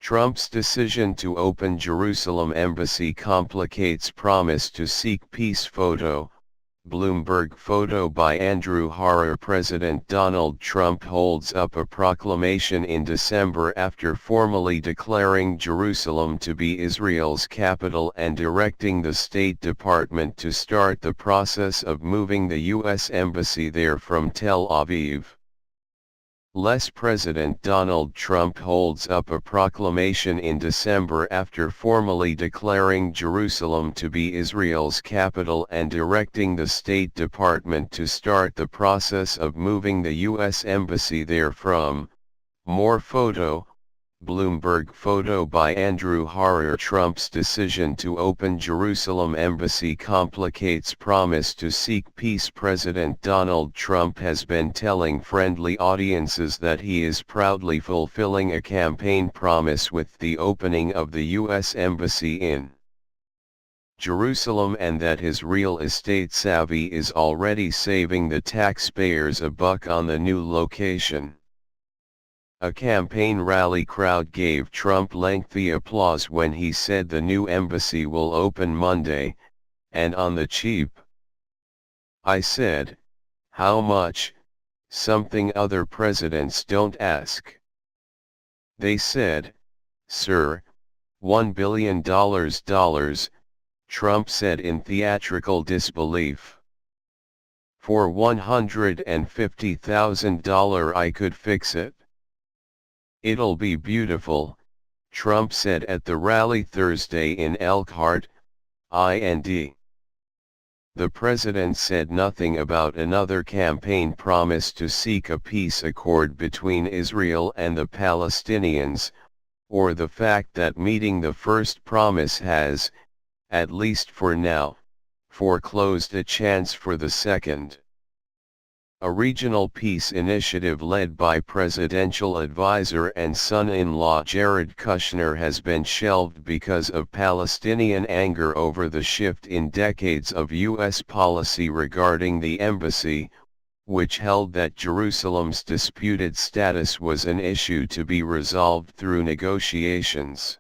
Trump's decision to open Jerusalem embassy complicates promise to seek peace. Photo, Bloomberg. Photo by Andrew Harrer. President Donald Trump holds up a proclamation in December after formally declaring Jerusalem to be Israel's capital and directing the State Department to start the process of moving the U.S. embassy there from Tel Aviv. President Donald Trump holds up a proclamation in December after formally declaring Jerusalem to be Israel's capital and directing the State Department to start the process of moving the U.S. embassy there from. More. Photo, Bloomberg. Photo by Andrew Harrer. Trump's decision to open Jerusalem embassy complicates promise to seek peace. President Donald Trump has been telling friendly audiences that he is proudly fulfilling a campaign promise with the opening of the U.S. embassy in Jerusalem and that his real estate savvy is already saving the taxpayers a buck on the new location. A campaign rally crowd gave Trump lengthy applause when he said the new embassy will open Monday, and on the cheap. I said, how much? Something other presidents don't ask. They said, sir, $1 billion. Trump said in theatrical disbelief. For $150,000 I could fix it. It'll be beautiful, Trump said at the rally Thursday in Elkhart, IND. The president said nothing about another campaign promise to seek a peace accord between Israel and the Palestinians, or the fact that meeting the first promise has, at least for now, foreclosed a chance for the second. A regional peace initiative led by presidential advisor and son-in-law Jared Kushner has been shelved because of Palestinian anger over the shift in decades of U.S. policy regarding the embassy, which held that Jerusalem's disputed status was an issue to be resolved through negotiations.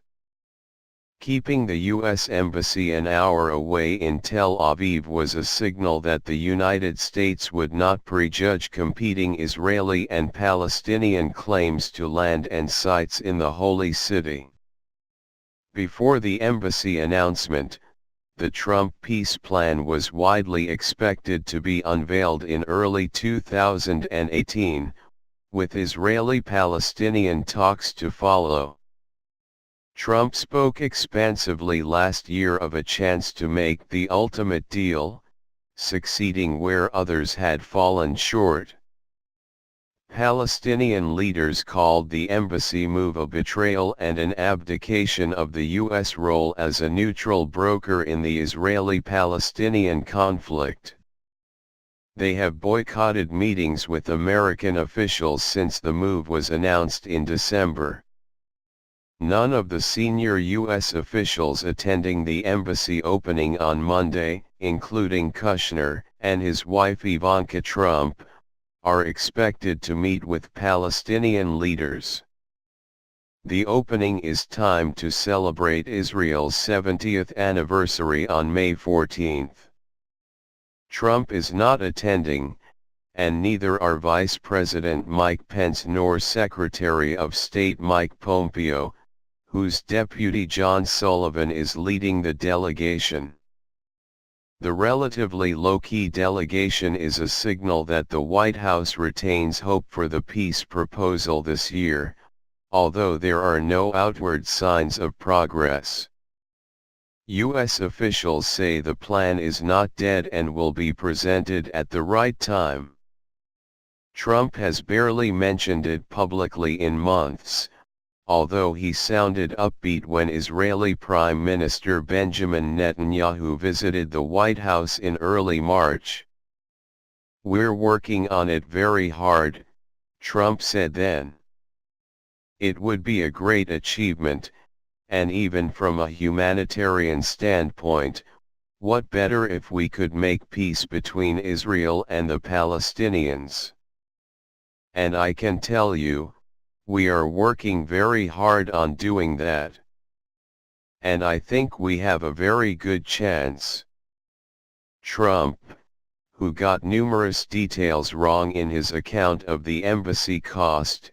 Keeping the U.S. embassy an hour away in Tel Aviv was a signal that the United States would not prejudge competing Israeli and Palestinian claims to land and sites in the Holy City. Before the embassy announcement, the Trump peace plan was widely expected to be unveiled in early 2018, with Israeli-Palestinian talks to follow. Trump spoke expansively last year of a chance to make the ultimate deal, succeeding where others had fallen short. Palestinian leaders called the embassy move a betrayal and an abdication of the U.S. role as a neutral broker in the Israeli-Palestinian conflict. They have boycotted meetings with American officials since the move was announced in December. None of the senior U.S. officials attending the embassy opening on Monday, including Kushner and his wife Ivanka Trump, are expected to meet with Palestinian leaders. The opening is timed to celebrate Israel's 70th anniversary on May 14. Trump is not attending, and neither are Vice President Mike Pence nor Secretary of State Mike Pompeo, whose deputy John Sullivan is leading the delegation. The relatively low-key delegation is a signal that the White House retains hope for the peace proposal this year, although there are no outward signs of progress. U.S. officials say the plan is not dead and will be presented at the right time. Trump has barely mentioned it publicly in months, although he sounded upbeat when Israeli Prime Minister Benjamin Netanyahu visited the White House in early March. "We're working on it very hard," Trump said then. "It would be a great achievement, and even from a humanitarian standpoint, what better if we could make peace between Israel and the Palestinians? And I can tell you, We are working very hard on doing that. And I think we have a very good chance. Trump, who got numerous details wrong in his account of the embassy cost,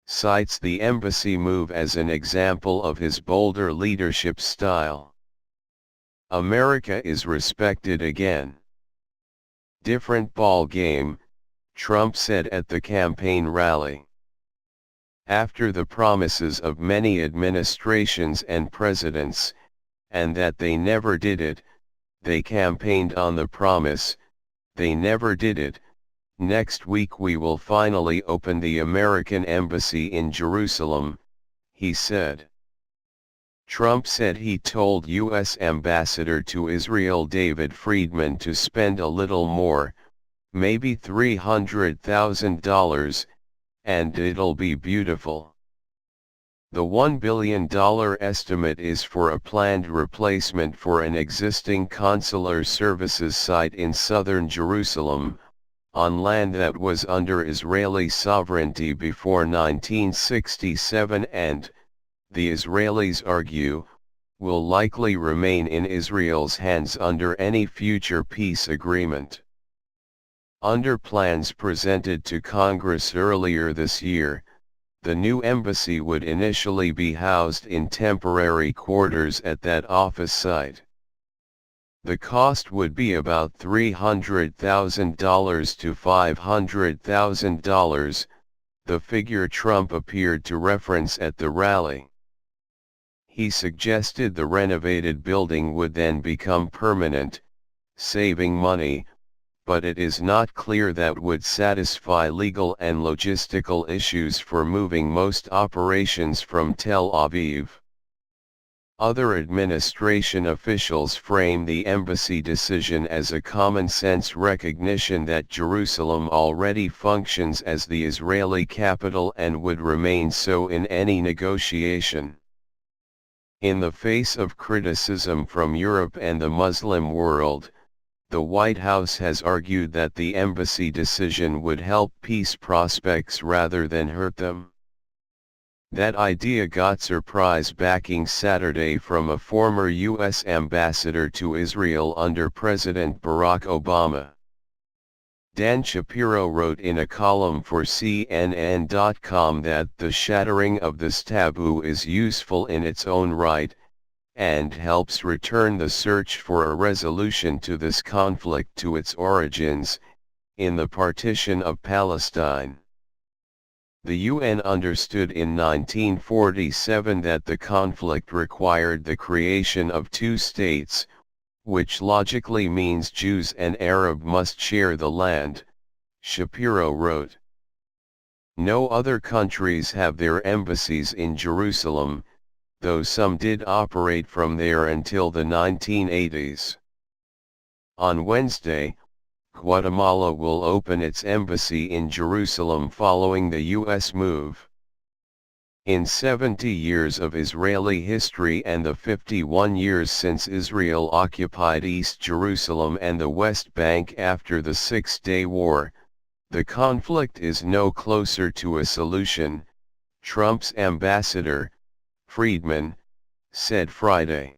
cites the embassy move as an example of his bolder leadership style. America is respected again. Different ball game, Trump said at the campaign rally. After the promises of many administrations and presidents, and that they never did it, they campaigned on the promise, they never did it. Next week we will finally open the American embassy in Jerusalem, he said. Trump said he told U.S. Ambassador to Israel David Friedman to spend a little more, maybe $300,000, and it'll be beautiful. The $1 billion estimate is for a planned replacement for an existing consular services site in southern Jerusalem, on land that was under Israeli sovereignty before 1967 and, the Israelis argue, will likely remain in Israel's hands under any future peace agreement. Under plans presented to Congress earlier this year, the new embassy would initially be housed in temporary quarters at that office site. The cost would be about $300,000 to $500,000, the figure Trump appeared to reference at the rally. He suggested the renovated building would then become permanent, saving money, but it is not clear that would satisfy legal and logistical issues for moving most operations from Tel Aviv. Other administration officials frame the embassy decision as a common-sense recognition that Jerusalem already functions as the Israeli capital and would remain so in any negotiation. In the face of criticism from Europe and the Muslim world, the White House has argued that the embassy decision would help peace prospects rather than hurt them. That idea got surprise backing Saturday from a former U.S. ambassador to Israel under President Barack Obama. Dan Shapiro wrote in a column for CNN.com that the shattering of this taboo is useful in its own right, and helps return the search for a resolution to this conflict to its origins, in the partition of Palestine. The UN understood in 1947 that the conflict required the creation of two states, which logically means Jews and Arab must share the land, Shapiro wrote. No other countries have their embassies in Jerusalem, though some did operate from there until the 1980s. On Wednesday, Guatemala will open its embassy in Jerusalem following the U.S. move. In 70 years of Israeli history and the 51 years since Israel occupied East Jerusalem and the West Bank after the Six-Day War, the conflict is no closer to a solution, Trump's ambassador, Friedman, said Friday.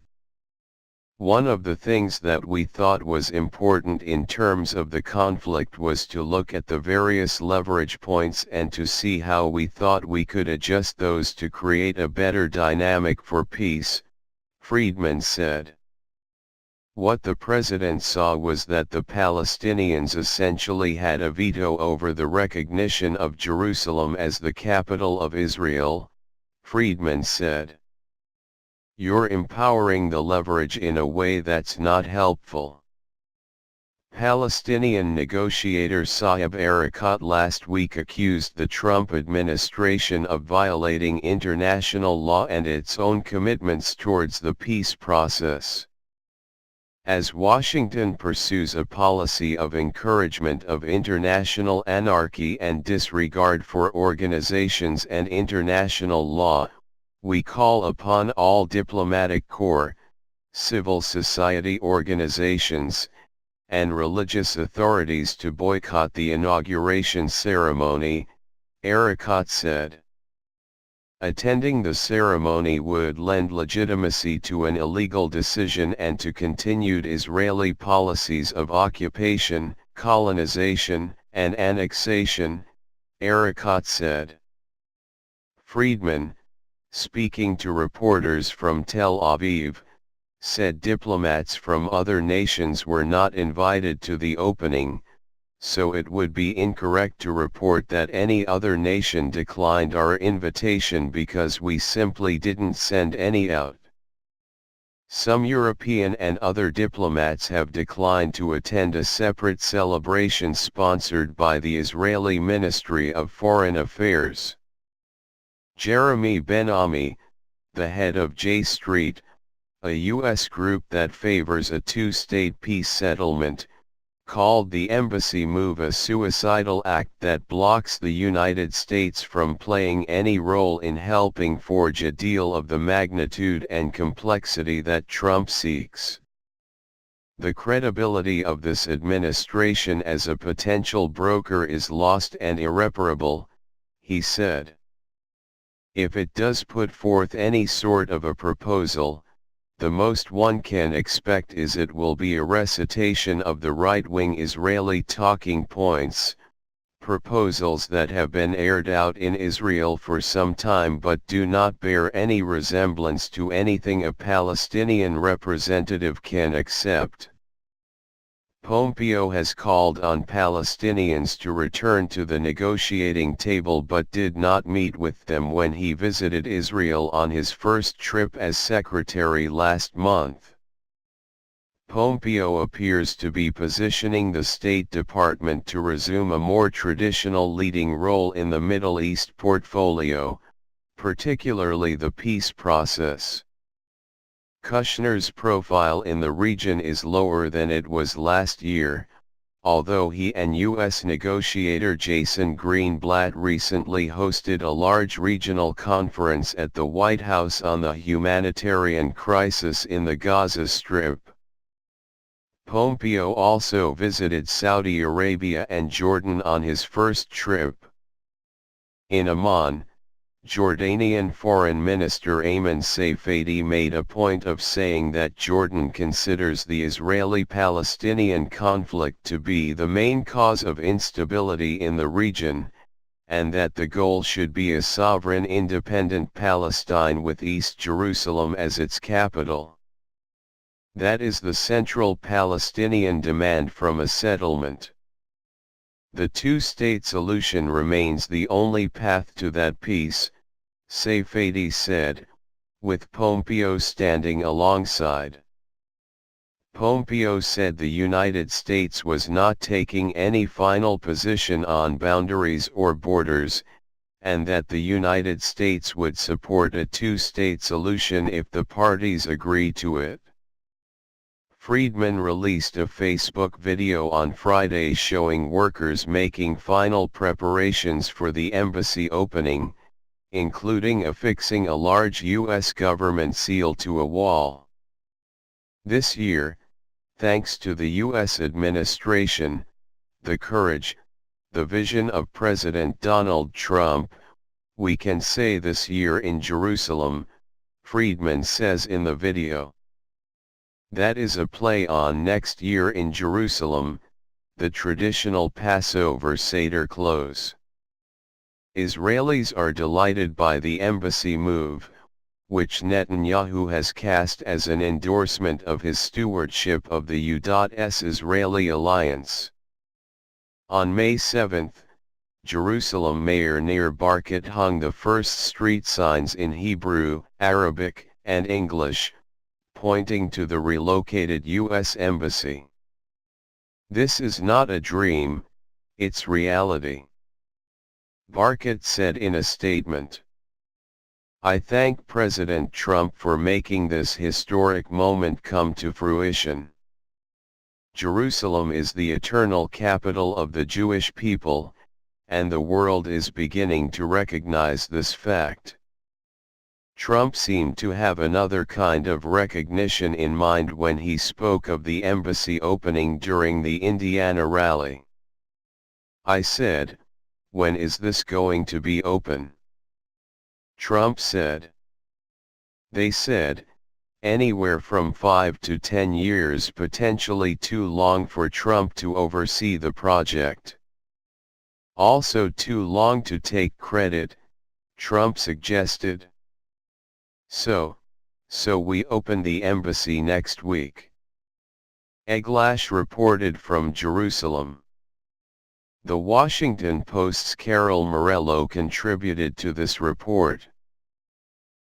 One of the things that we thought was important in terms of the conflict was to look at the various leverage points and to see how we thought we could adjust those to create a better dynamic for peace, Friedman said. What the president saw was that the Palestinians essentially had a veto over the recognition of Jerusalem as the capital of Israel, Friedman said. You're empowering the leverage in a way that's not helpful. Palestinian negotiator Saeb Erekat last week accused the Trump administration of violating international law and its own commitments towards the peace process. As Washington pursues a policy of encouragement of international anarchy and disregard for organizations and international law, we call upon all diplomatic corps, civil society organizations, and religious authorities to boycott the inauguration ceremony, Erekat said. Attending the ceremony would lend legitimacy to an illegal decision and to continued Israeli policies of occupation, colonization, and annexation, Elkhart said. Friedman, speaking to reporters from Tel Aviv, said diplomats from other nations were not invited to the opening, so it would be incorrect to report that any other nation declined our invitation because we simply didn't send any out. Some European and other diplomats have declined to attend a separate celebration sponsored by the Israeli Ministry of Foreign Affairs. Jeremy Ben-Ami, the head of J Street, a U.S. group that favors a two-state peace settlement, called the embassy move a suicidal act that blocks the United States from playing any role in helping forge a deal of the magnitude and complexity that Trump seeks. The credibility of this administration as a potential broker is lost and irreparable, he said. If it does put forth any sort of a proposal, the most one can expect is it will be a recitation of the right-wing Israeli talking points, proposals that have been aired out in Israel for some time but do not bear any resemblance to anything a Palestinian representative can accept. Pompeo has called on Palestinians to return to the negotiating table but did not meet with them when he visited Israel on his first trip as secretary last month. Pompeo appears to be positioning the State Department to resume a more traditional leading role in the Middle East portfolio, particularly the peace process. Kushner's profile in the region is lower than it was last year, although he and U.S. negotiator Jason Greenblatt recently hosted a large regional conference at the White House on the humanitarian crisis in the Gaza Strip. Pompeo also visited Saudi Arabia and Jordan on his first trip. In Amman, Jordanian Foreign Minister Ayman Safadi made a point of saying that Jordan considers the Israeli-Palestinian conflict to be the main cause of instability in the region, and that the goal should be a sovereign independent Palestine with East Jerusalem as its capital. That is the central Palestinian demand from a settlement. The two-state solution remains the only path to that peace, Safadi said, with Pompeo standing alongside. Pompeo said the United States was not taking any final position on boundaries or borders, and that the United States would support a two-state solution if the parties agree to it. Friedman released a Facebook video on Friday showing workers making final preparations for the embassy opening, including affixing a large U.S. government seal to a wall. This year, thanks to the U.S. administration, the courage, the vision of President Donald Trump, we can say this year in Jerusalem, Friedman says in the video. That is a play on next year in Jerusalem, the traditional Passover Seder close. Israelis are delighted by the embassy move, which Netanyahu has cast as an endorsement of his stewardship of the U.S.-Israeli alliance. On May 7, Jerusalem Mayor Nir Barkat hung the first street signs in Hebrew, Arabic, and English, pointing to the relocated U.S. Embassy. This is not a dream, it's reality. Barkat said in a statement. I thank President Trump for making this historic moment come to fruition. Jerusalem is the eternal capital of the Jewish people, and the world is beginning to recognize this fact. Trump seemed to have another kind of recognition in mind when he spoke of the embassy opening during the Indiana rally. I said, when is this going to be open? Trump said. They said, anywhere from 5 to 10 years, potentially too long for Trump to oversee the project. Also too long to take credit, Trump suggested. So we open the embassy next week. Eglash reported from Jerusalem. The Washington Post's Carol Morello contributed to this report.